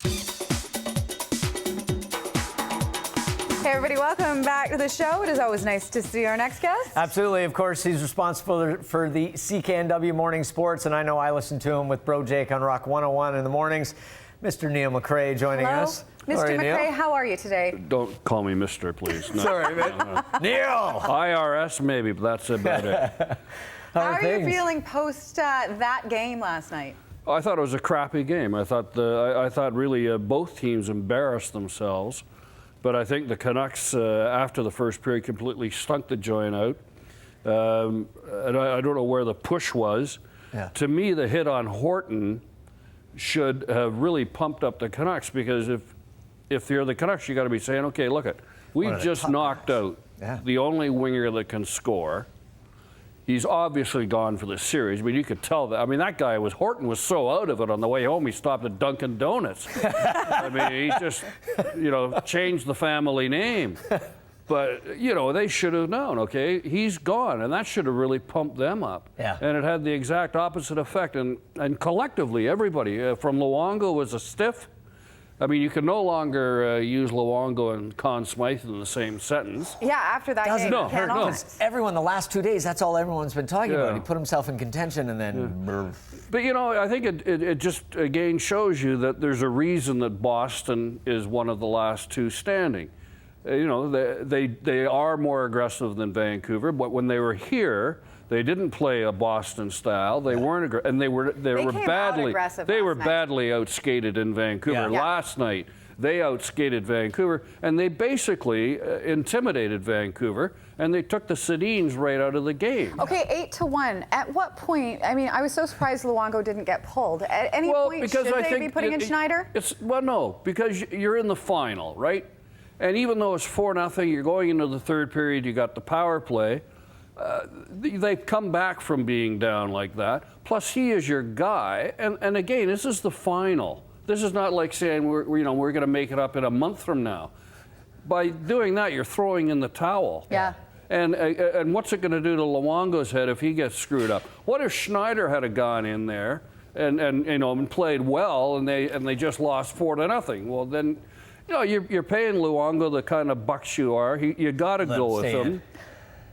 Hey everybody, welcome back to the show. It is always nice to see our next guest. Absolutely. Of course, he's responsible for the CKNW Morning Sports, and I know I listen to him with Bro Jake on Rock 101 in the mornings. Mr. Neil MacRae joining us. Mr. MacRae, how are you today? Don't call me Mr., please. No. Sorry, man. Neil! IRS maybe, but that's about it. How are you feeling post that game last night? I thought it was a crappy game. I thought really both teams embarrassed themselves. But I think the Canucks, after the first period, completely stunk the joint out. And I don't know where the push was. Yeah. To me, the hit on Horton should have really pumped up the Canucks, because if you're the Canucks, you got to be saying, okay, look it, we just knocked out the only winger that can score. He's obviously gone for the series. I mean, you could tell that. I mean, that guy Horton was so out of it on the way home, he stopped at Dunkin' Donuts. I mean, he just, changed the family name. But, they should have known, okay, he's gone, and that should have really pumped them up. Yeah. And it had the exact opposite effect. And collectively, everybody, from Luongo was a stiff. I mean, you can no longer use Luongo and Conn Smythe in the same sentence. Yeah, after that game, no, you can't no. almost. Everyone, the last 2 days, that's all everyone's been talking about. He put himself in contention and then... Yeah. But, I think it just, again, shows you that there's a reason that Boston is one of the last two standing. They are more aggressive than Vancouver, but when they were here, they didn't play a Boston style. They weren't aggressive, and they were badly outskated in Vancouver. Yeah. Last night they outskated Vancouver, and they basically intimidated Vancouver, and they took the Sedins right out of the game. Okay, 8-1. At what point? I mean, I was so surprised Luongo didn't get pulled. At any point, should they be putting in Schneider? No, because you're in the final, right? And even though it's 4-0, you're going into the third period. You got the power play. They've come back from being down like that. Plus, he is your guy. And again, this is the final. This is not like saying we're going to make it up in a month from now. By doing that, you're throwing in the towel. Yeah. And what's it going to do to Luongo's head if he gets screwed up? What if Schneider had gone in there and played well, and they just lost 4-0? Well, then, you're paying Luongo the kind of bucks you are. You got to go with him.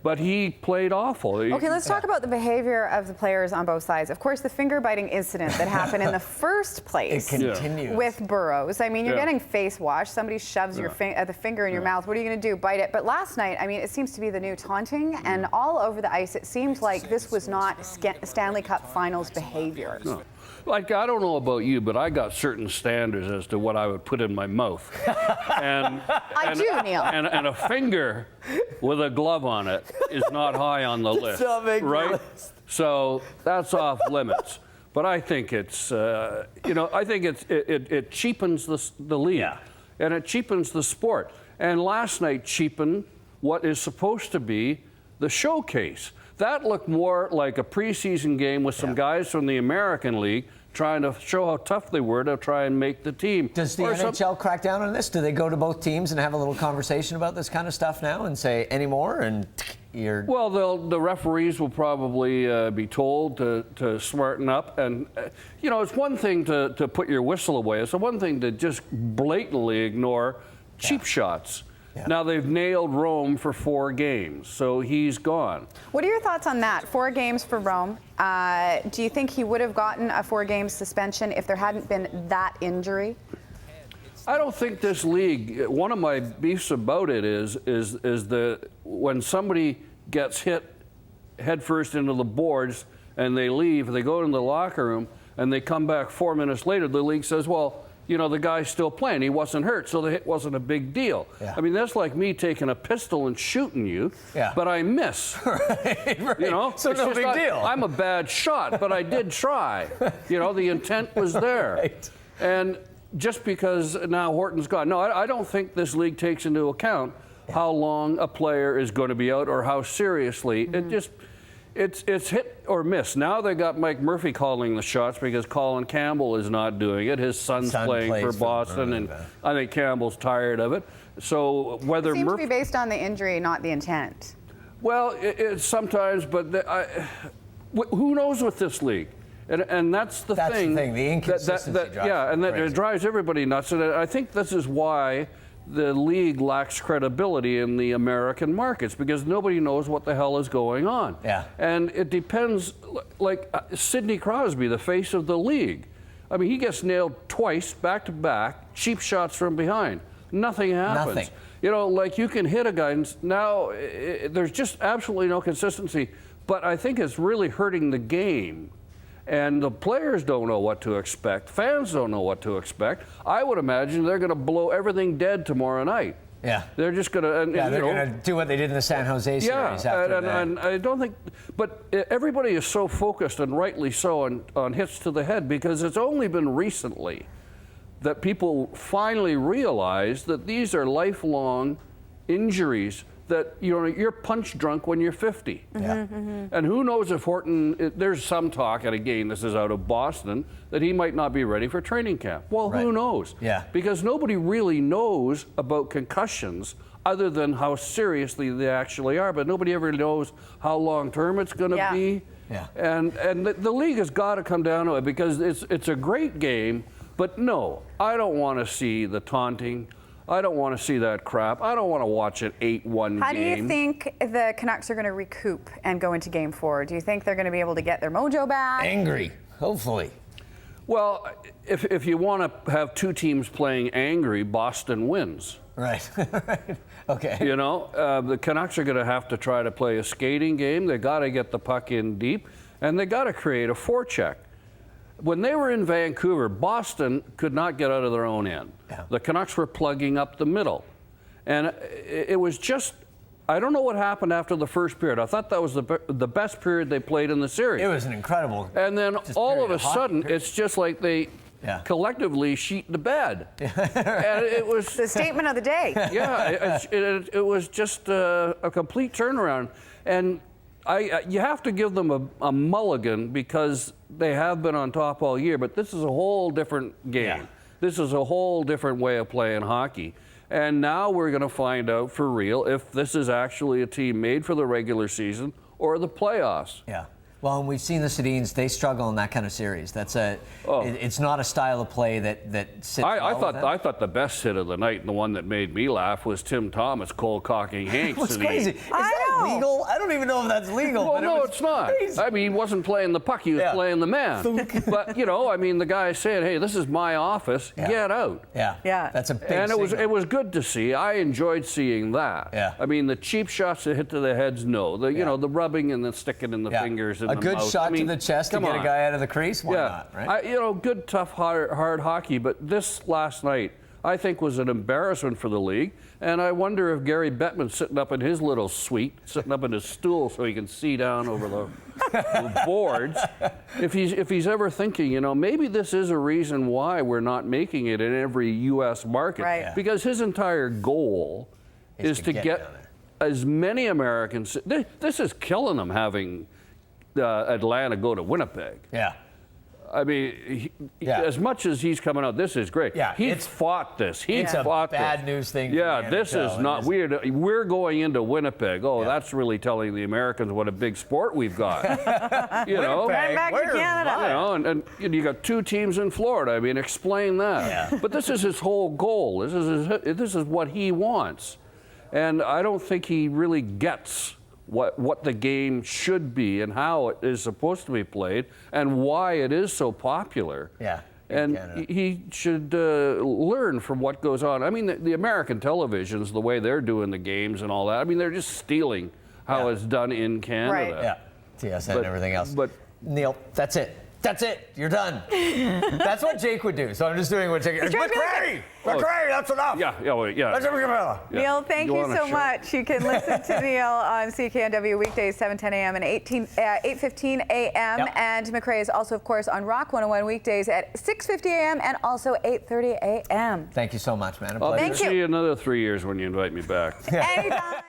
But he played awful. Okay, let's talk about the behavior of the players on both sides. Of course, the finger-biting incident that happened in the first place with Burrows. I mean, you're getting face washed. Somebody shoves the finger in your mouth. What are you going to do? Bite it? But last night, I mean, it seems to be the new taunting. And all over the ice, it seemed like this was not Stanley Cup Finals behavior. No. Like, I don't know about you, but I got certain standards as to what I would put in my mouth. I do, Neil. And a finger with a glove on it is not high on the list, right? So that's off limits. But I think it's, it cheapens the league, and it cheapens the sport. And last night cheapened what is supposed to be the showcase. That looked more like a preseason game with some guys from the American League trying to show how tough they were to try and make the team. Does the NHL crack down on this? Do they go to both teams and have a little conversation about this kind of stuff now and say any more? And well, the referees will probably be told to smarten up. And, it's one thing to put your whistle away. It's one thing to just blatantly ignore cheap shots. Yeah. Now, they've nailed Rome for 4 games, so he's gone. What are your thoughts on that? 4 games for Rome. Do you think he would have gotten a 4-game suspension if there hadn't been that injury? I don't think this league, one of my beefs about it is when somebody gets hit headfirst into the boards and they leave, they go into the locker room and they come back 4 minutes later, the league says, well, the guy's still playing. He wasn't hurt, so the hit wasn't a big deal. Yeah. I mean, that's like me taking a pistol and shooting you, but I miss. Right. So it's no big deal. I'm a bad shot, but I did try. The intent was there. Right. And just because now Horton's gone. No, I don't think this league takes into account how long a player is going to be out or how seriously. It's hit or miss. Now they got Mike Murphy calling the shots because Colin Campbell is not doing it. His son's playing for Boston, and I think Campbell's tired of it. So whether it seems to be based on the injury, not the intent. Well, it's sometimes, but who knows with this league? And that's the thing. The inconsistency. And that it drives everybody nuts. And I think this is why the league lacks credibility in the American markets, because nobody knows what the hell is going on. Yeah. And it depends, like Sidney Crosby, the face of the league. I mean, he gets nailed twice, back to back, cheap shots from behind. Nothing happens. Nothing. You know, like you can hit a guy, and now there's just absolutely no consistency. But I think it's really hurting the game. And the players don't know what to expect. Fans don't know what to expect. I would imagine they're going to blow everything dead tomorrow night. Yeah. They're just going to. Yeah, they're going to do what they did in the San Jose series. After and I don't think. But everybody is so focused, and rightly so, on hits to the head, because it's only been recently that people finally realize that these are lifelong injuries. That you're punch drunk when you're 50. Yeah. And who knows if Horton, there's some talk, and again, this is out of Boston, that he might not be ready for training camp. Well, who knows? Yeah. Because nobody really knows about concussions other than how seriously they actually are, but nobody ever knows how long-term it's going to be. Yeah. And the league has got to come down to it, because it's a great game, but no, I don't want to see the taunting. I don't want to see that crap. I don't want to watch an 8-1 game. How do you think the Canucks are going to recoup and go into Game 4? Do you think they're going to be able to get their mojo back? Angry, hopefully. Well, if you want to have two teams playing angry, Boston wins. Right. Okay. You know, the Canucks are going to have to try to play a skating game. They got to get the puck in deep, and they got to create a forecheck. When they were in Vancouver, Boston could not get out of their own end. Yeah. The Canucks were plugging up the middle. And it was just, I don't know what happened after the first period. I thought that was the best period they played in the series. It was an incredible. And then all of a sudden, it's just like they collectively sheet the bed. And it was the statement of the day. Yeah, it was just a complete turnaround. And you have to give them a mulligan, because they have been on top all year, but this is a whole different game. Yeah. This is a whole different way of playing hockey. And now we're going to find out for real if this is actually a team made for the regular season or the playoffs. Yeah. Well, and we've seen the Sedins, they struggle in that kind of series. That's it's not a style of play that sits I thought the best hit of the night, and the one that made me laugh, was Tim Thomas cold-cocking Hank. It was crazy. Is that legal? I don't even know if that's legal. Well, but no, it's not. Crazy. I mean, he wasn't playing the puck, he was playing the man. But, I mean, the guy saying, hey, this is my office, get out. Yeah. That's a big And signal. it was good to see. I enjoyed seeing that. Yeah. I mean, the cheap shots that hit to the heads, no. The rubbing and the sticking in the fingers and a the good mouth. shot to the chest to get a guy out of the crease. Why not, right? Good, tough, hard hockey. But this last night, I think, was an embarrassment for the league. And I wonder if Gary Bettman's sitting up in his little suite, sitting up in his stool so he can see down over the boards, if he's ever thinking, maybe this is a reason why we're not making it in every U.S. market. Right. Yeah. Because his entire goal is to get as many Americans. This is killing them, having Atlanta go to Winnipeg. Yeah. I mean, as much as he's coming out, this is great. Yeah, He's fought this. It's a bad news thing. Yeah, this is not weird. We're going into Winnipeg. Oh, that's really telling the Americans what a big sport we've got. Right back to Canada. And you got two teams in Florida. I mean, explain that. Yeah. But this is his whole goal. This is what he wants, and I don't think he really gets what the game should be and how it is supposed to be played and why it is so popular. Yeah. And he should learn from what goes on. I mean, the American televisions, the way they're doing the games and all that, I mean, they're just stealing how it's done in Canada. Right. Yeah. TSN and everything else. But Neil, that's it. That's it. You're done. That's what Jake would do. So I'm just doing what Jake. MacRae, that's enough. Yeah. That's enough. Neil, thank you so much. You can listen to Neil on CKNW weekdays 7:10 a.m. and 8:15 a.m. And MacRae is also, of course, on Rock 101 weekdays at 6:50 a.m. and also 8:30 a.m. Thank you so much, man. A I'll pleasure. see you another 3 years when you invite me back. Anytime.